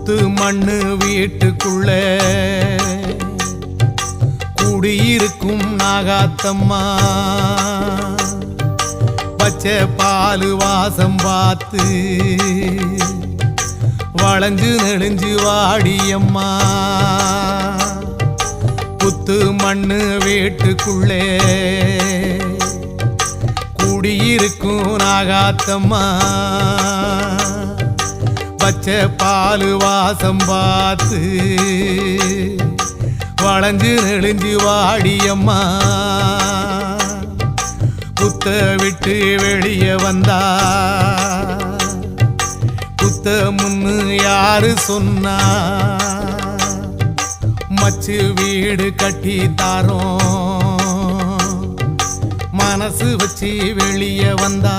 புத்து மண்ணு வீட்டுக்குள்ள குடியிருக்கும் நாகாத்தம்மா பச்சை பாலு வாசம் பார்த்து வளைஞ்சு நெளிஞ்சு வாடியம்மா புத்து மண்ணு வீட்டுக்குள்ளே குடியிருக்கும் நாகாத்தம்மா பச்சை பாலு வாசம் பார்த்து வளைஞ்சு நெளிஞ்சு வாடியம்மா புத்த விட்டு வெளியே வந்தா புத்த முன்னு யாரு சொன்னா மச்சு வீடு கட்டி தாரோம் மனசு வச்சு வெளியே வந்தா